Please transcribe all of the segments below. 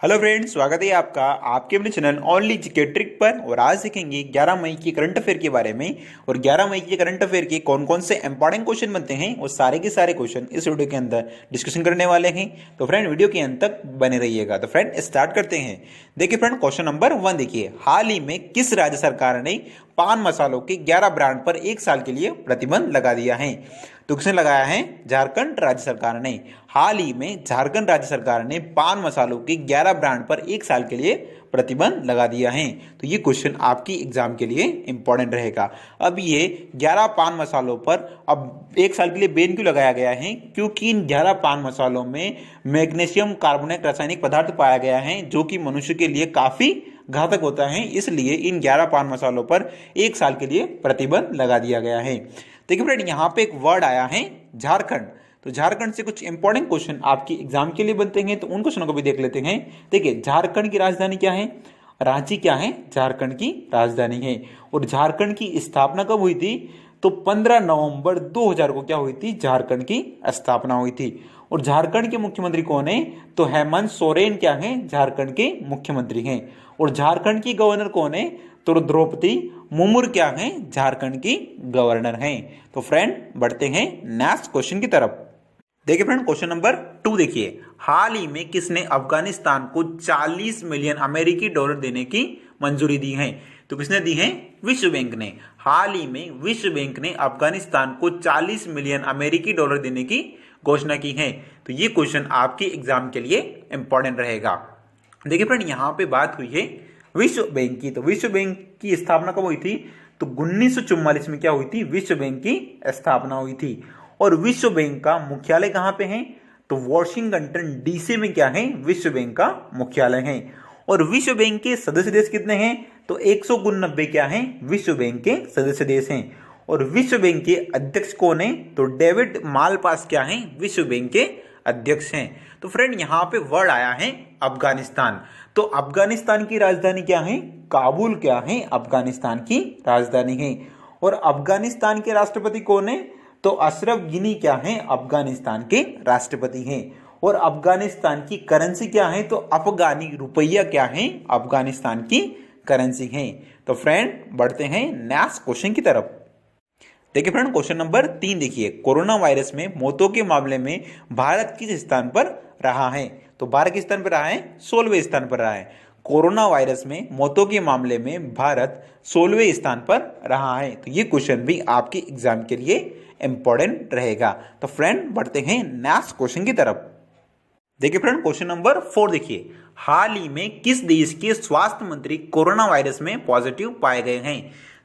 Hello friends, स्वागत है आपका आपके अपने चैनल ओनली जीके ट्रिक पर। और आज सीखेंगे 11 मई की करंट अफेयर के बारे में। और 11 मई के करंट अफेयर के कौन कौन से इंपॉर्टेंट क्वेश्चन बनते हैं वो सारे के सारे क्वेश्चन इस वीडियो के अंदर डिस्कशन करने वाले हैं। तो फ्रेंड वीडियो के अंत तक बने रहिएगा। तो फ्रेंड स्टार्ट करते हैं। देखिए फ्रेंड, क्वेश्चन नंबर 1 देखिए, हाल ही में किस राज्य सरकार ने पान मसालों के 11 ब्रांड पर 1 साल के लिए प्रतिबंध लगा दिया है? तो किसने लगाया है? झारखंड राज्य सरकार ने। हाल ही में झारखंड राज्य सरकार ने पान मसालों के 11 ब्रांड पर 1 साल के लिए प्रतिबंध लगा दिया है। तो ये क्वेश्चन आपकी एग्जाम के लिए इंपॉर्टेंट रहेगा। अब ये 11 पान मसालों पर अब 1 साल के लिए बैन क्यों लगाया गया है? क्योंकि इन 11 पान मसालों में मैग्नीशियम कार्बोनेट रासायनिक पदार्थ पाया गया है जो कि मनुष्य के लिए काफी घातक होता है। इसलिए इन 11 पान मसालों पर 1 साल के लिए प्रतिबंध लगा दिया गया है। देखिए फ्रेंड, यहाँ पे एक वर्ड आया है झारखंड। तो झारखंड से कुछ इंपॉर्टेंट क्वेश्चन आपकी एग्जाम के लिए बनते हैं, तो उन क्वेश्चनों को भी देख लेते हैं। देखिए, झारखंड की राजधानी क्या है? रांची क्या है? झारखंड की राजधानी है। और झारखंड की स्थापना कब हुई थी? तो 15 नवंबर 2000 को क्या हुई थी? झारखंड की स्थापना हुई थी। और झारखंड के मुख्यमंत्री कौन है? तो हेमंत सोरेन क्या है? झारखंड के मुख्यमंत्री हैं। और झारखंड की गवर्नर कौन है? तो द्रौपदी मुर्मू क्या है? झारखंड की गवर्नर हैं। तो फ्रेंड बढ़ते हैं नेक्स्ट क्वेश्चन की तरफ। देखिए फ्रेंड, क्वेश्चन नंबर 2 देखिए, हाल ही में किसने अफगानिस्तान को 40 मिलियन अमेरिकी डॉलर देने की मंजूरी दी है? तो किसने दी है? विश्व बैंक ने। हाल ही में विश्व बैंक ने अफगानिस्तान को 40 मिलियन अमेरिकी डॉलर देने की घोषणा की है। तो ये क्वेश्चन आपके एग्जाम के लिए इंपॉर्टेंट रहेगा। देखिए फ्रेंड, यहाँ पे बात हुई है विश्व बैंक की। तो विश्व बैंक की स्थापना कब हुई थी? तो 1944 में क्या हुई थी? विश्व बैंक की स्थापना हुई थी। और विश्व बैंक का मुख्यालय कहाँ पे है? तो वॉशिंगटन डीसी में क्या है? विश्व बैंक का मुख्यालय है। और विश्व बैंक के सदस्य देश कितने हैं? तो 189 क्या है? विश्व बैंक के सदस्य देश हैं। और विश्व बैंक के अध्यक्ष कौन है? तो डेविड मालपास क्या है? विश्व बैंक के अध्यक्ष हैं। तो फ्रेंड यहाँ पे वर्ड आया है अफगानिस्तान। तो अफगानिस्तान की राजधानी क्या है? काबुल क्या है? अफगानिस्तान की राजधानी है। और अफगानिस्तान के राष्ट्रपति कौन है? तो अशरफ गनी क्या है? अफगानिस्तान के राष्ट्रपति हैं। और अफगानिस्तान की करेंसी क्या है? तो अफगानी रुपया क्या है? अफगानिस्तान की करेंसी है। तो फ्रेंड बढ़ते हैं नेक्स्ट क्वेश्चन की तरफ। देखिए फ्रेंड, क्वेश्चन नंबर 3 देखिए, कोरोना वायरस में मौतों के मामले में भारत किस स्थान पर रहा है? तो भारत किस स्थान पर रहा है? 16वें स्थान पर रहा है। कोरोना वायरस में मौतों के मामले में भारत 16वें स्थान पर रहा है। तो ये क्वेश्चन भी आपके एग्जाम के लिए इंपॉर्टेंट रहेगा। तो फ्रेंड बढ़ते हैं नेक्स्ट क्वेश्चन की तरफ। देखिए फ्रेंड, क्वेश्चन नंबर 4 देखिए, हाल ही में किस देश के स्वास्थ्य मंत्री कोरोना वायरस में पॉजिटिव पाए गए हैं?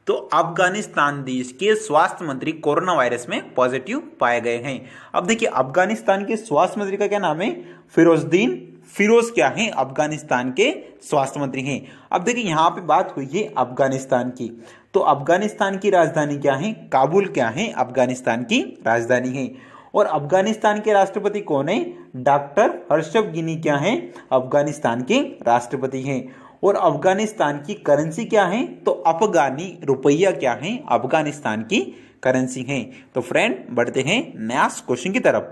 तो अफगानिस्तान देश के स्वास्थ्य मंत्री कोरोना वायरस में पॉजिटिव पाए गए हैं। अब देखिए, अफगानिस्तान के स्वास्थ्य मंत्री का क्या नाम है? फिरोजदीन फिरोज क्या है? अफगानिस्तान के स्वास्थ्य मंत्री हैं। अब देखिए, यहाँ पे बात हुई है अफगानिस्तान की। तो अफगानिस्तान की राजधानी क्या है? काबुल क्या है? अफगानिस्तान की राजधानी है। और अफगानिस्तान के राष्ट्रपति कौन है? डॉक्टर अशरफ गनी क्या है? अफगानिस्तान के राष्ट्रपति हैं। और अफगानिस्तान की करेंसी क्या है? तो अफगानी रुपया क्या है? अफगानिस्तान की करेंसी है। तो फ्रेंड बढ़ते हैं नेक्स्ट क्वेश्चन की तरफ।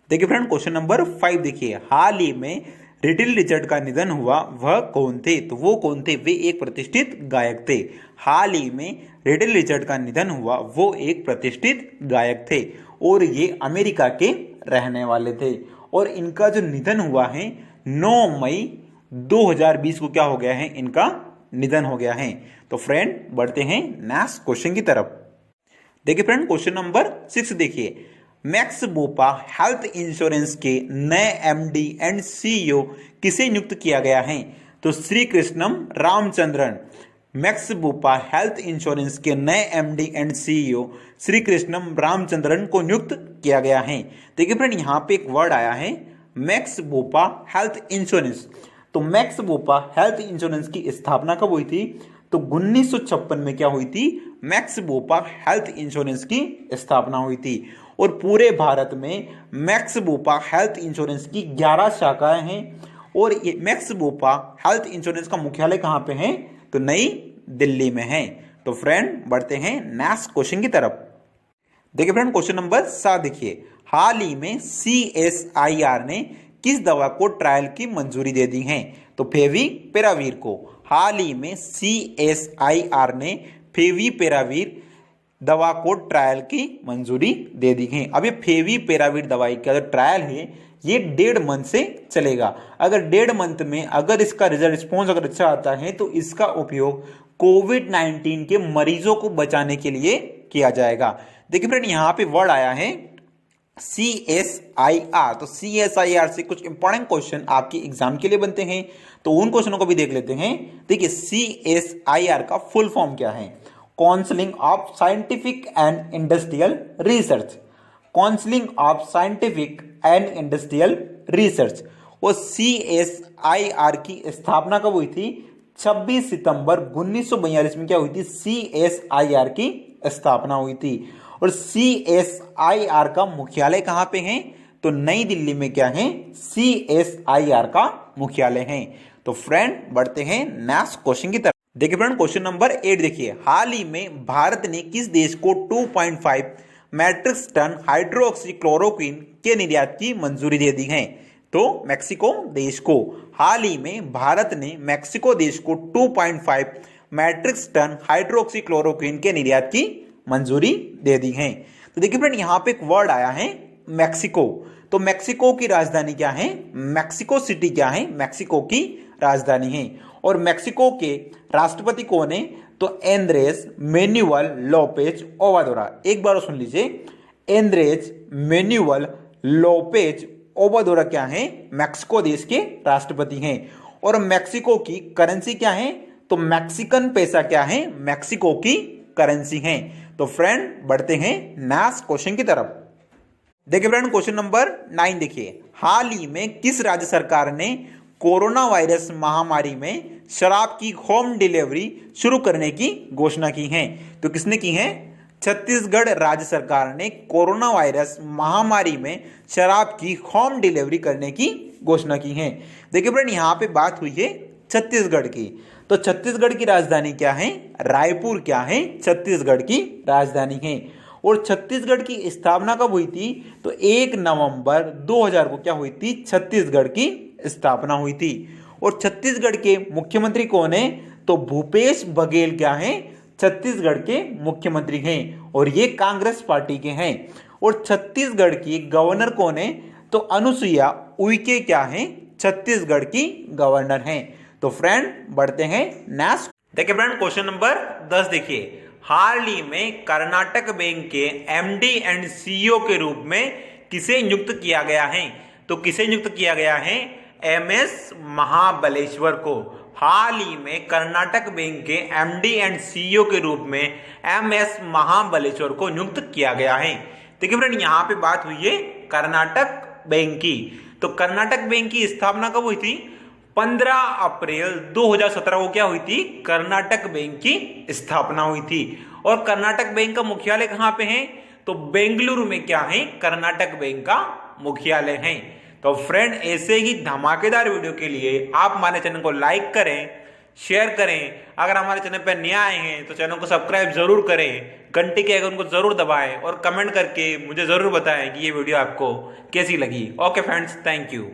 देखिए फ्रेंड, क्वेश्चन नंबर 5 देखिए, हाल ही में लिटिल रिचर्ड का निधन हुआ, वह कौन थे? तो वो कौन थे? वे एक प्रतिष्ठित गायक थे। हाल ही में लिटिल रिचर्ड का निधन हुआ, वो एक प्रतिष्ठित गायक थे और ये अमेरिका के रहने वाले थे। और इनका जो निधन हुआ है 9 मई 2020 को क्या हो गया है? इनका निधन हो गया है। तो फ्रेंड बढ़ते हैं नेक्स्ट क्वेश्चन की तरफ। देखिए फ्रेंड, क्वेश्चन नंबर 6 देखिए, मैक्स बोपा हेल्थ इंश्योरेंस के नए एमडी एंड सीईओ किसे नियुक्त किया गया है? तो श्री कृष्णम रामचंद्रन। मैक्स बोपा हेल्थ इंश्योरेंस के नए एमडी एंड सीईओ श्री कृष्णम रामचंद्रन को नियुक्त किया गया है। देखिए फ्रेंड, यहाँ पे एक वर्ड आया है मैक्स बोपा हेल्थ इंश्योरेंस। तो मैक्स बोपा हेल्थ इंश्योरेंस की स्थापना कब हुई थी? तो 1956 में क्या हुई थी? मैक्स बोपा हेल्थ इंश्योरेंस की स्थापना हुई थी। और पूरे भारत में मैक्स बोपा हेल्थ इंश्योरेंस की 11 शाखाएं हैं। और ये मैक्स बोपा हेल्थ इंश्योरेंस का मुख्यालय कहाँ पे है? तो नई दिल्ली में है। तो फ्रेंड बढ़ते हैं नेक्स्ट क्वेश्चन की तरफ। देखिए फ्रेंड, क्वेश्चन नंबर 7 देखिए, हाल ही में CSIR ने किस दवा को ट्रायल की मंजूरी दे दी है? तो फेविपिरावीर को। हाल ही में CSIR ने फेविपिरावीर दवा को ट्रायल की मंजूरी दे दी है। अब ये फेविपिरावीर दवाई का जो ट्रायल है ये 1.5 मंथ से चलेगा। अगर 1.5 मंथ में अगर इसका रिस्पॉन्स अगर अच्छा आता है तो इसका उपयोग कोविड-19 के मरीजों को बचाने के लिए किया जाएगा। देखिए फ्रेंड, यहाँ पे वर्ड आया है CSIR। तो CSIR से कुछ इंपॉर्टेंट क्वेश्चन आपके एग्जाम के लिए बनते हैं, तो उन क्वेश्चनों को भी देख लेते हैं। देखिए CSIR का फुल फॉर्म क्या है? Counselling of scientific and industrial research. Counselling of scientific and industrial research. और CSIR की स्थापना कब हुई थी? 26 सितंबर 1942 में क्या हुई थी? CSIR की स्थापना हुई थी। और CSIR का मुख्यालय कहां पे है? तो नई दिल्ली में क्या है? CSIR का मुख्यालय है। तो फ्रेंड बढ़ते हैं नेक्स्ट क्वेश्चन की तरफ। देखिए फ्रेंड, क्वेश्चन नंबर 8 देखिए। हाल ही में भारत ने किस देश को 2.5 मैट्रिक टन हाइड्रोक्सीक्लोरोक्वीन के निर्यात की मंजूरी दे दी है? तो मैक्सिको देश को। हाल ही में भारत ने मैक्सिको देश को 2.5 मैट्रिक टन हाइड्रोक्सीक्लोरोक्वीन के निर्यात की मंजूरी दे दी है। तो देखिए फ्रेंड, यहां पे एक वर्ड आया है मैक्सिको। तो मैक्सिको की राजधानी क्या है? मैक्सिको सिटी क्या है? मैक्सिको की राजधानी है। और मैक्सिको के राष्ट्रपति कौन है? तो एंद्रेस मैनुअल लोपेज ओबादोरा। एक बार सुन लीजिए, एंद्रेस मैनुअल लोपेज ओबादोरा क्या है? मैक्सिको देश के राष्ट्रपति हैं। और मैक्सिको की करेंसी क्या है? तो मैक्सिकन पैसा क्या है? मैक्सिको की करेंसी है। तो फ्रेंड बढ़ते हैं नेक्स्ट क्वेश्चन की तरफ। देखिए फ्रेंड, क्वेश्चन नंबर 9 देखिए। हाल ही में किस राज्य सरकार ने कोरोना वायरस महामारी में शराब की होम डिलीवरी शुरू करने की घोषणा की है? तो किसने की है? छत्तीसगढ़ राज्य सरकार ने कोरोना वायरस महामारी में शराब की होम डिलीवरी करने की घोषणा की है। देखिए फ्रेंड, यहाँ पे बात हुई है छत्तीसगढ़ की। तो छत्तीसगढ़ की राजधानी क्या है? रायपुर क्या है? छत्तीसगढ़ की राजधानी है। और छत्तीसगढ़ की स्थापना कब हुई थी? तो 1 नवंबर 2000 को क्या हुई थी? छत्तीसगढ़ की स्थापना हुई थी। और छत्तीसगढ़ के मुख्यमंत्री कौन है? तो भूपेश बघेल क्या है? छत्तीसगढ़ के मुख्यमंत्री हैं और ये कांग्रेस पार्टी के हैं। और छत्तीसगढ़ की गवर्नर कौन है? तो अनुसुईया उइके क्या है? छत्तीसगढ़ की गवर्नर हैं। तो फ्रेंड बढ़ते हैं नेक्स्ट। देखिए फ्रेंड, क्वेश्चन नंबर 10 देखिए। हाल ही में कर्नाटक बैंक के MD एंड CEO के रूप में किसे नियुक्त किया गया है? तो किसे नियुक्त किया गया है? MS महाबलेश्वर को। हाल ही में कर्नाटक बैंक के MD एंड CEO के रूप में MS महाबलेश्वर को नियुक्त किया गया है। देखिए फ्रेंड, यहाँ पे बात हुई है कर्नाटक बैंक की। तो कर्नाटक बैंक की स्थापना कब हुई थी? 15 अप्रैल 2017 को क्या हुई थी? कर्नाटक बैंक की स्थापना हुई थी। और कर्नाटक बैंक का मुख्यालय कहाँ पे है? तो बेंगलुरु में क्या है? कर्नाटक बैंक का मुख्यालय है। तो फ्रेंड ऐसे ही धमाकेदार वीडियो के लिए आप हमारे चैनल को लाइक करें, शेयर करें। अगर हमारे चैनल पर नए आए हैं तो चैनल को सब्सक्राइब जरूर करें, घंटी के आइकन को जरूर दबाएं और कमेंट करके मुझे जरूर बताएं कि ये वीडियो आपको कैसी लगी। Okay friends, thank you.